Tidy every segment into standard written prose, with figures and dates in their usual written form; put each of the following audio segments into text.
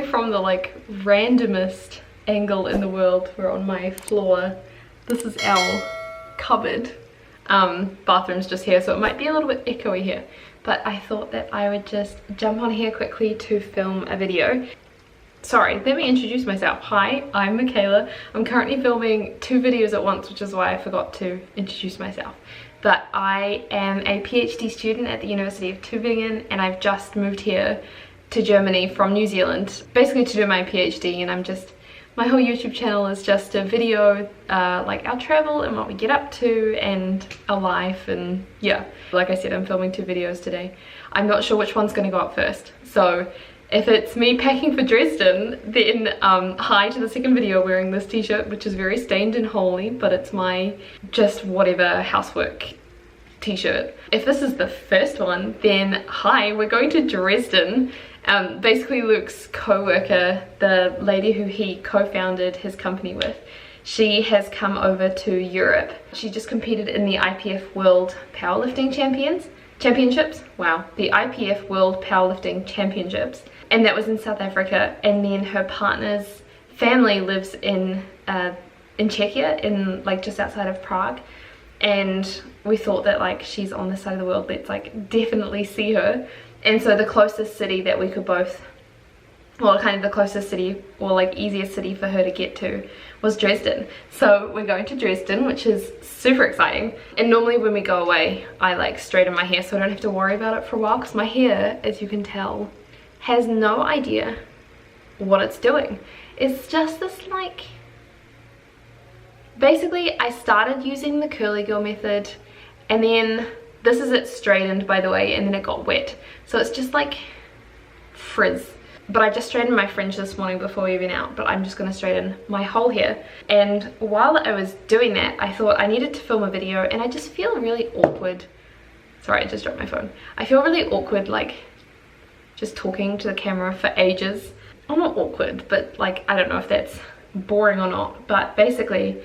from the like randomest angle in the world. We're on my floor. This is our cupboard. Bathroom's just here, so it might be a little bit echoey here, but I thought that I would just jump on here quickly to film a video. Sorry, let me introduce myself. Hi, I'm Michaela. I'm currently filming 2 videos at once, which is why I forgot to introduce myself. But I am a PhD student at the University of Tübingen, and I've just moved here to Germany from New Zealand, basically to do my PhD, and my whole YouTube channel is just a video, like our travel and what we get up to and our life, and yeah. Like I said, I'm filming 2 videos today. I'm not sure which one's gonna go up first, so if it's me packing for Dresden, then hi to the second video wearing this t-shirt, which is very stained and holy, but it's my just whatever housework t-shirt. If this is the first one, then hi, we're going to Dresden. Basically Luke's co-worker, the lady who he co-founded his company with, she has come over to Europe. She just competed in the IPF World Powerlifting Championships. Wow, the IPF World Powerlifting Championships. And that was in South Africa, and then her partner's family lives in Czechia, in like just outside of Prague, and we thought that like she's on this side of the world, let's like definitely see her. And so the closest city that we could both, well, kind of the closest city or like easiest city for her to get to was Dresden. So we're going to Dresden, which is super exciting. And normally when we go away, I like straighten my hair so I don't have to worry about it for a while, because my hair, as you can tell, has no idea what it's doing. It's just this like, basically I started using the curly girl method, and then this is it straightened, by the way, and then it got wet, so it's just like frizz. But I just straightened my fringe this morning before we went out, but I'm just going to straighten my whole hair. And while I was doing that, I thought I needed to film a video, and I just feel really awkward. Sorry, I just dropped my phone. I feel really awkward like just talking to the camera for ages. I'm not awkward, but like I don't know if that's boring or not, but basically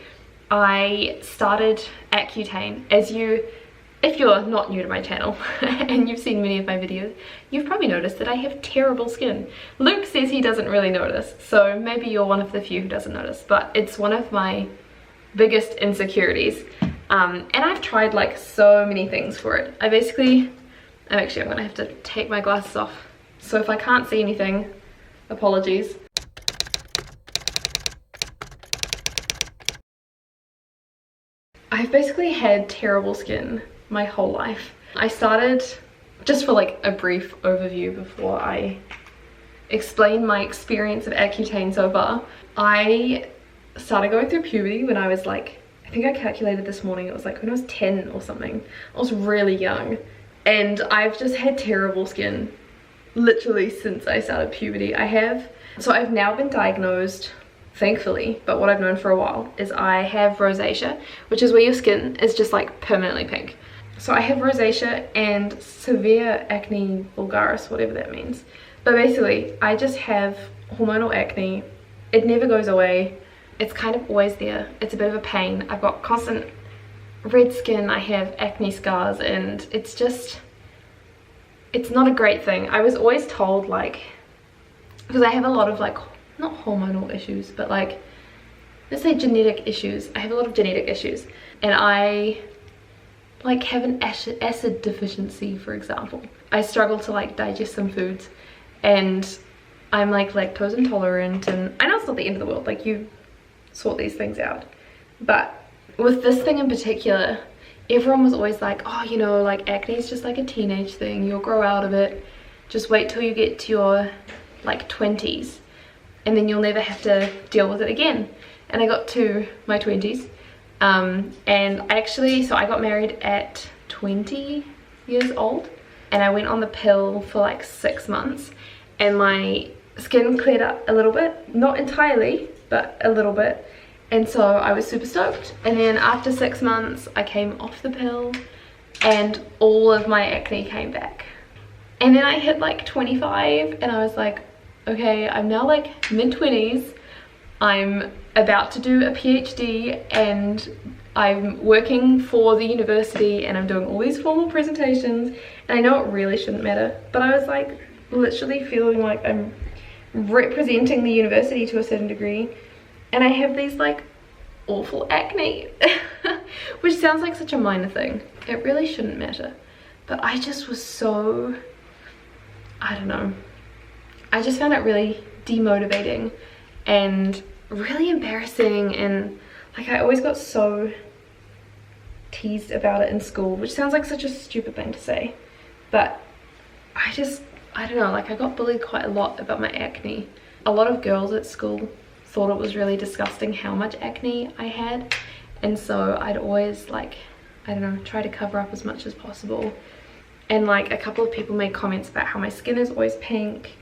I started ACCUTANE. If you're not new to my channel and you've seen many of my videos, you've probably noticed that I have terrible skin. Luke says he doesn't really notice, so maybe you're one of the few who doesn't notice, but it's one of my biggest insecurities. And I've tried like so many things for it. I'm gonna have to take my glasses off, so if I can't see anything, apologies. I've basically had terrible skin my whole life. I started, just for like a brief overview before I explain my experience of ACCUTANE so far, I started going through puberty when I was like, I think I calculated this morning, it was like when I was 10 or something. I was really young, and I've just had terrible skin literally since I started puberty. So I've now been diagnosed, thankfully, but what I've known for a while is I have rosacea, which is where your skin is just like permanently pink. So I have rosacea and severe acne vulgaris, whatever that means. But basically, I just have hormonal acne. It never goes away. It's kind of always there. It's a bit of a pain. I've got constant red skin. I have acne scars, and it's not a great thing. I was always told, like, because I have a lot of like, not hormonal issues, but like, let's say genetic issues. I have a lot of genetic issues, and I like have an acid deficiency, for example. I struggle to like digest some foods, and I'm like lactose intolerant, and I know it's not the end of the world, like you sort these things out. But with this thing in particular, everyone was always like, oh, you know, like acne is just like a teenage thing, you'll grow out of it, just wait till you get to your like 20s and then you'll never have to deal with it again. And I got to my 20s, and so I got married at 20 years old, and I went on the pill for like 6 months, and my skin cleared up a little bit, not entirely, but a little bit. And so I was super stoked. And then after 6 months, I came off the pill, and all of my acne came back. And then I hit like 25, and I was like, okay, I'm now like mid-20s, I'm about to do a PhD, and I'm working for the university, and I'm doing all these formal presentations, and I know it really shouldn't matter, but I was like literally feeling like I'm representing the university to a certain degree, and I have these like awful acne, which sounds like such a minor thing. It really shouldn't matter, but I just was so, I don't know, I just found it really demotivating and really embarrassing, and like I always got so teased about it in school, which sounds like such a stupid thing to say, but I don't know, like I got bullied quite a lot about my acne. A lot of girls at school thought it was really disgusting how much acne I had, and so I'd always like, I don't know, try to cover up as much as possible. And like a couple of people made comments about how my skin is always pink,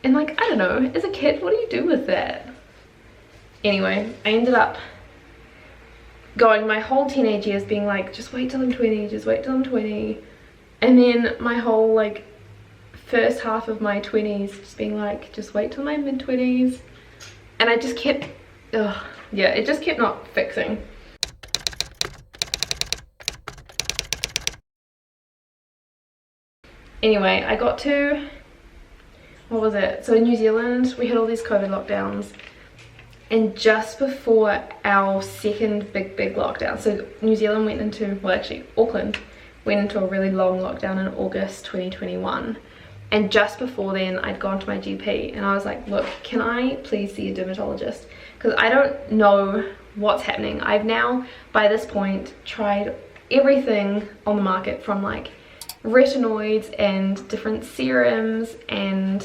and like, I don't know, as a kid, what do you do with that? Anyway, I ended up going my whole teenage years being like, just wait till I'm 20, just wait till I'm 20, and then my whole like first half of my 20s just being like, just wait till my mid-20s, and I just kept, yeah, it just kept not fixing. Anyway, I got to, what was it, so in New Zealand we had all these COVID lockdowns, and just before our second big lockdown, so New Zealand went into, well actually Auckland went into a really long lockdown in August 2021, and just before then I'd gone to my GP and I was like, look, can I please see a dermatologist, because I don't know what's happening. I've now by this point tried everything on the market, from like retinoids and different serums and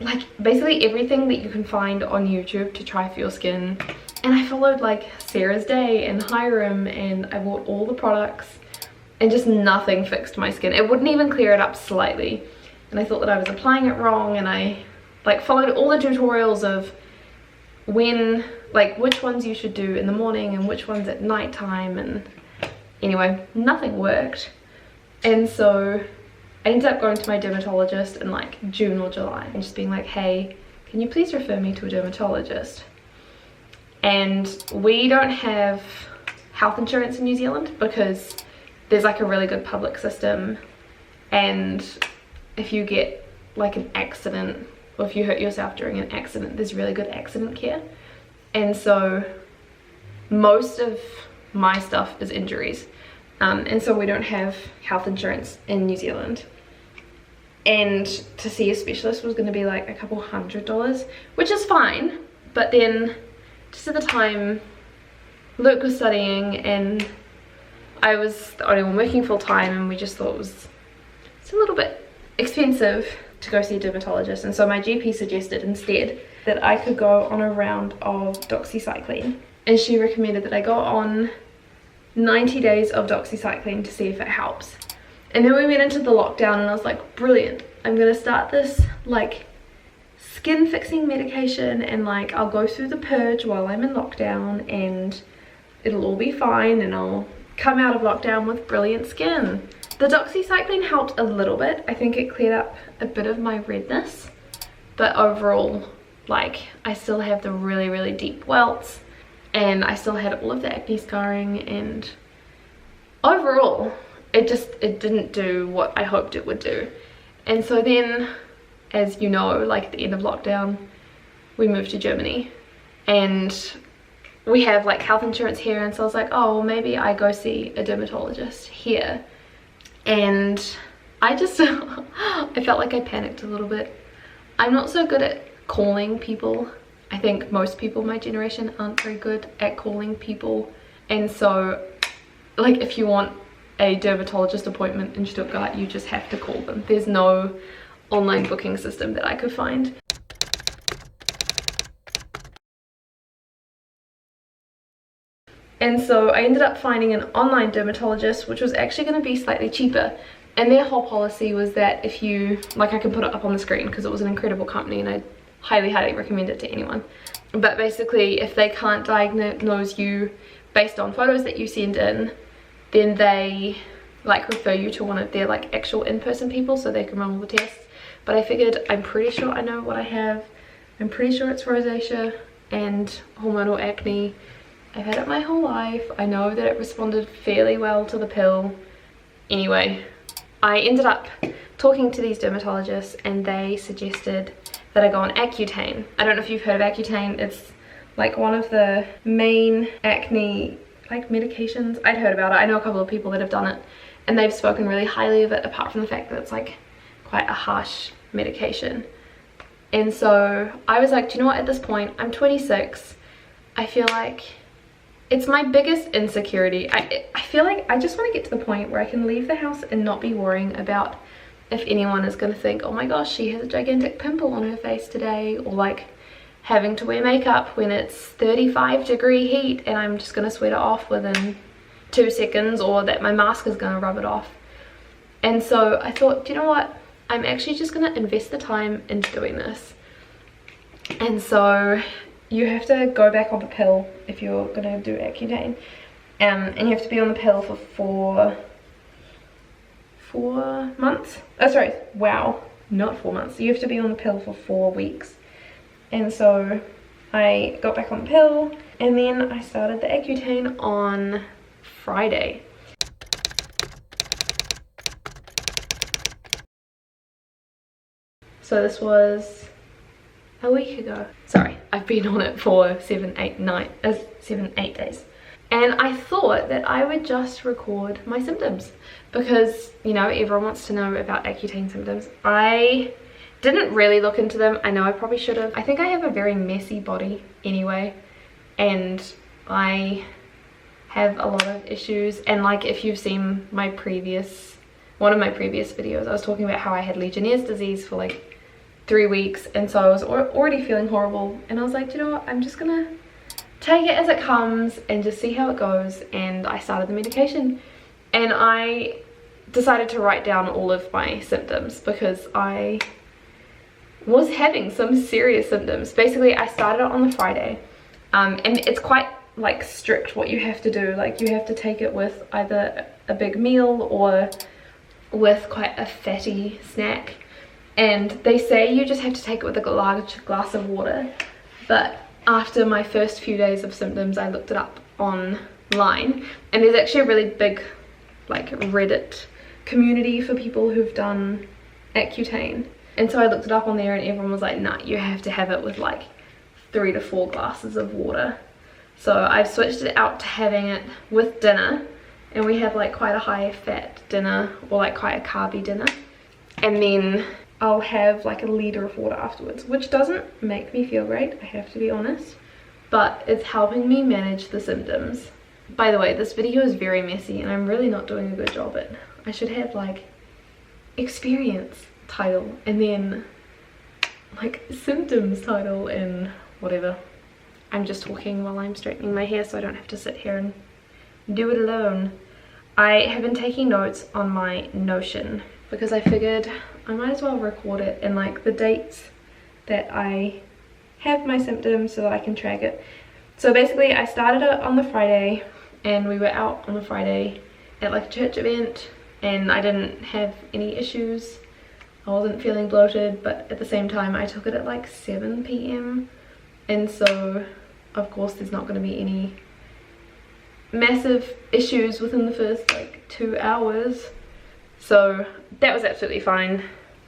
like basically everything that you can find on YouTube to try for your skin, and I followed like Sarah's Day and Hyram, and I bought all the products, and just nothing fixed my skin. It wouldn't even clear it up slightly, and I thought that I was applying it wrong, and I like followed all the tutorials of when, like which ones you should do in the morning and which ones at night time, and anyway, nothing worked. And so I ended up going to my dermatologist in like June or July and just being like, hey, can you please refer me to a dermatologist? And we don't have health insurance in New Zealand because there's like a really good public system, and if you get like an accident or if you hurt yourself during an accident, there's really good accident care. And so most of my stuff is injuries, and so we don't have health insurance in New Zealand, and to see a specialist was going to be like a couple $100, which is fine, but then just at the time Luke was studying and I was the only one working full time, and we just thought it's a little bit expensive to go see a dermatologist, and so my GP suggested instead that I could go on a round of doxycycline, and she recommended that I go on 90 days of doxycycline to see if it helps. And then we went into the lockdown and I was like, brilliant, I'm gonna start this like skin fixing medication, and like I'll go through the purge while I'm in lockdown and it'll all be fine, and I'll come out of lockdown with brilliant skin. The doxycycline helped a little bit. I think it cleared up a bit of my redness, but overall, like I still have the really deep welts, and I still had all of the acne scarring, and overall it didn't do what I hoped it would do. And so then, as you know, like at the end of lockdown we moved to Germany, and we have like health insurance here, and so I was like, oh well, maybe I go see a dermatologist here. And I just I felt like I panicked a little bit. I'm not so good at calling people. I think most people my generation aren't very good at calling people, and so like if you want a dermatologist appointment in Stuttgart, you just have to call them. There's no online booking system that I could find. And so I ended up finding an online dermatologist, which was actually going to be slightly cheaper, and their whole policy was that if you, like I can put it up on the screen because it was an incredible company and I highly recommend it to anyone, but basically if they can't diagnose you based on photos that you send in, then they like refer you to one of their like actual in-person people so they can run all the tests. But I figured, I'm pretty sure I know what I have. I'm pretty sure it's rosacea and hormonal acne. I've had it my whole life. I know that it responded fairly well to the pill. Anyway, I ended up talking to these dermatologists, and they suggested that I go on Accutane. I don't know if you've heard of Accutane. It's like one of the main acne like medications. I'd heard about it. I know a couple of people that have done it and they've spoken really highly of it, apart from the fact that it's like quite a harsh medication. And so I was like, do you know what, at this point, I'm 26. I feel like it's my biggest insecurity. I feel like I just want to get to the point where I can leave the house and not be worrying about if anyone is going to think, oh my gosh, she has a gigantic pimple on her face today, or like having to wear makeup when it's 35-degree heat and I'm just going to sweat it off within 2 seconds, or that my mask is going to rub it off. And so I thought, do you know what, I'm actually just going to invest the time into doing this. And so you have to go back on the pill if you're going to do Accutane, and you have to be on the pill for 4 months. Oh sorry, wow, not 4 months. You have to be on the pill for 4 weeks. And so I got back on the pill, and then I started the Accutane on Friday. So this was a week ago. Sorry, I've been on it for 7, 8 days. And I thought that I would just record my symptoms because, you know, everyone wants to know about Accutane symptoms. I didn't really look into them. I know I probably should have. I think I have a very messy body anyway, and I have a lot of issues. And like, if you've seen my one of my previous videos, I was talking about how I had Legionnaire's disease for like 3 weeks, and so I was already feeling horrible, and I was like, you know what, I'm just gonna take it as it comes and just see how it goes. And I started the medication, and I decided to write down all of my symptoms because I was having some serious symptoms. Basically, I started it on the Friday, and it's quite like strict what you have to do. Like, you have to take it with either a big meal or with quite a fatty snack. And they say you just have to take it with a large glass of water. But after my first few days of symptoms, I looked it up online, and there's actually a really big like Reddit community for people who've done Accutane. And so I looked it up on there, and everyone was like, nah, you have to have it with like 3 to 4 glasses of water. So I've switched it out to having it with dinner, and we have like quite a high fat dinner, or like quite a carby dinner, and then I'll have like a liter of water afterwards, which doesn't make me feel great, I have to be honest, but it's helping me manage the symptoms. By the way, this video is very messy and I'm really not doing a good job at it. I should have like experience title and then like symptoms title and whatever. I'm just talking while I'm straightening my hair so I don't have to sit here and do it alone. I have been taking notes on my Notion because I figured I might as well record it and like the dates that I have my symptoms so that I can track it. So basically I started it on the Friday, and we were out on the Friday at like a church event, and I didn't have any issues. I wasn't feeling bloated, but at the same time I took it at like 7 p.m. and so of course there's not going to be any massive issues within the first like 2 hours. So that was absolutely fine.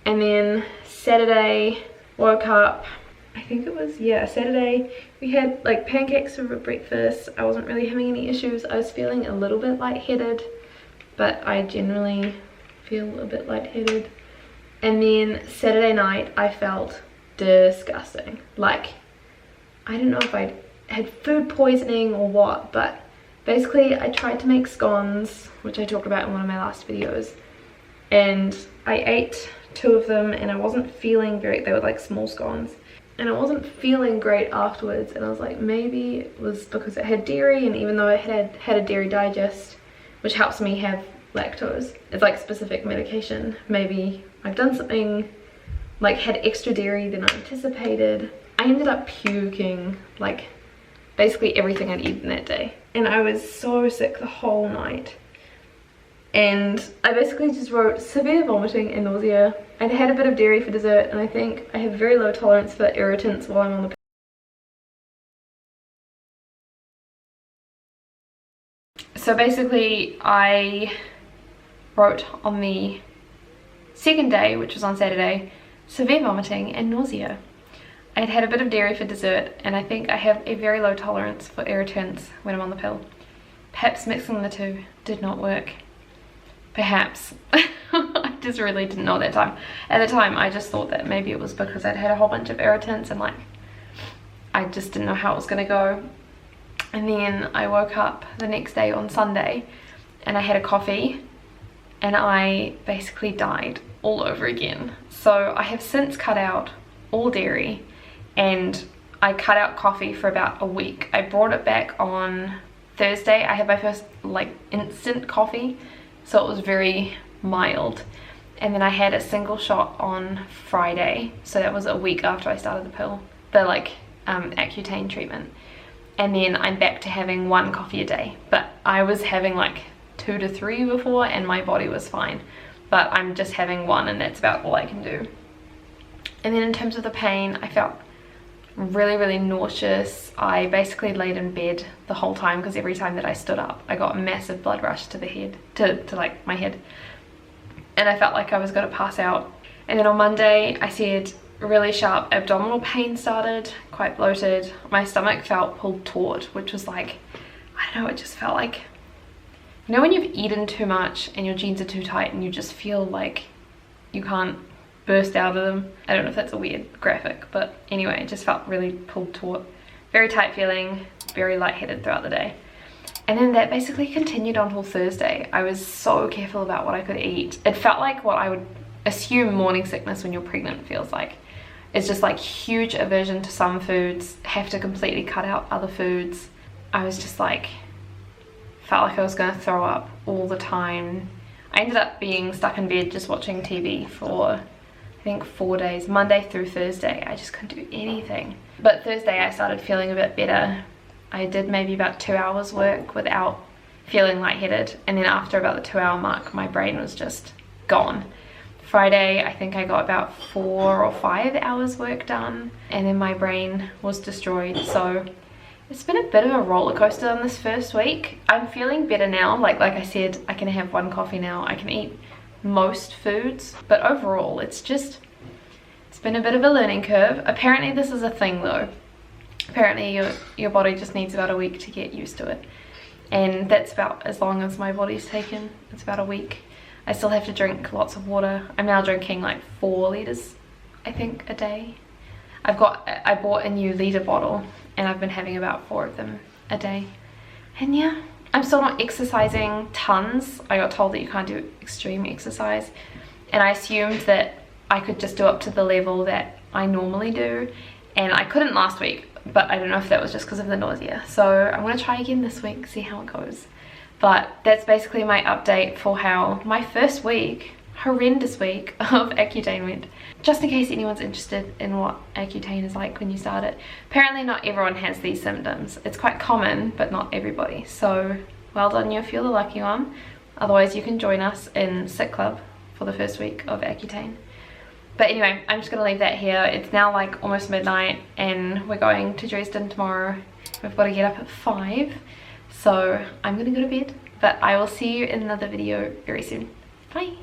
And then Saturday, woke up, I think it was, yeah, Saturday, we had like pancakes for breakfast. I wasn't really having any issues. I was feeling a little bit lightheaded, but I generally feel a bit lightheaded. And then Saturday night, I felt disgusting. Like, I don't know if I had food poisoning or what, but basically I tried to make scones, which I talked about in one of my last videos, and I ate 2 of them and I wasn't feeling great. They were like small scones, and I wasn't feeling great afterwards, and I was like, maybe it was because it had dairy, and even though I had a dairy digest, which helps me have lactose, it's like specific medication, maybe I've done something, like had extra dairy than I anticipated. I ended up puking like basically everything I'd eaten that day, and I was so sick the whole night. And I basically just wrote severe vomiting and nausea. I'd had a bit of dairy for dessert, and I think I have very low tolerance for irritants while I'm on the So basically I wrote on the second day, which was on Saturday, severe vomiting and nausea. I'd had a bit of dairy for dessert, and I think I have a very low tolerance for irritants when I'm on the pill. Perhaps mixing the two did not work. Perhaps. I just really didn't know at that time. At the time, I just thought that maybe it was because I'd had a whole bunch of irritants and like I just didn't know how it was going to go. And then I woke up the next day on Sunday and I had a coffee and I basically died all over again. So I have since cut out all dairy and I cut out coffee for about a week. I brought it back on Thursday. I had my first like instant coffee, so it was very mild. And then I had a single shot on Friday, so that was a week after I started the pill, the like ACCUTANE treatment. And then I'm back to having 1 coffee a day, but I was having like 2 to 3 before and my body was fine, but I'm just having 1 and that's about all I can do. And then in terms of the pain, I felt really nauseous. I basically laid in bed the whole time because every time that I stood up I got a massive blood rush to the head, to like my head, and I felt like I was going to pass out. And then on Monday I said really sharp abdominal pain started, quite bloated. My stomach felt pulled taut, which was like, I don't know, it just felt like, you know when you've eaten too much and your jeans are too tight and you just feel like you can't burst out of them. I don't know if that's a weird graphic, but anyway, it just felt really pulled taut. Very tight feeling, very lightheaded throughout the day. And then that basically continued until Thursday. I was so careful about what I could eat. It felt like what I would assume morning sickness when you're pregnant feels like. It's just like huge aversion to some foods, have to completely cut out other foods. I was just like, felt like I was gonna throw up all the time. I ended up being stuck in bed just watching TV for I think 4 days, Monday through Thursday. I just couldn't do anything. But Thursday I started feeling a bit better. I did maybe about 2 hours work without feeling lightheaded, and then after about the 2 hour mark my brain was just gone. Friday I think I got about 4 or 5 hours work done and then my brain was destroyed. So it's been a bit of a roller coaster on this first week. I'm feeling better now. Like I said, I can have 1 coffee now. I can eat most foods, but overall it's been a bit of a learning curve. Apparently this is a thing though. Apparently your body just needs about a week to get used to it, and that's about as long as my body's taken. It's about a week. I still have to drink lots of water. I'm now drinking like 4 liters I think a day. I bought a new liter bottle and I've been having about 4 of them a day. And yeah, I'm still not exercising tons. I got told that you can't do extreme exercise, and I assumed that I could just do up to the level that I normally do, and I couldn't last week, but I don't know if that was just because of the nausea. So I'm going to try again this week, see how it goes. But that's basically my update for how my first week, horrendous week of ACCUTANE went. Just in case anyone's interested in what ACCUTANE is like when you start it. Apparently not everyone has these symptoms. It's quite common, but not everybody. So well done you if you're the lucky one. Otherwise you can join us in Sick Club for the first week of ACCUTANE. But anyway, I'm just going to leave that here. It's now like almost midnight and we're going to Dresden tomorrow. We've got to get up at 5. So I'm going to go to bed. But I will see you in another video very soon. Bye!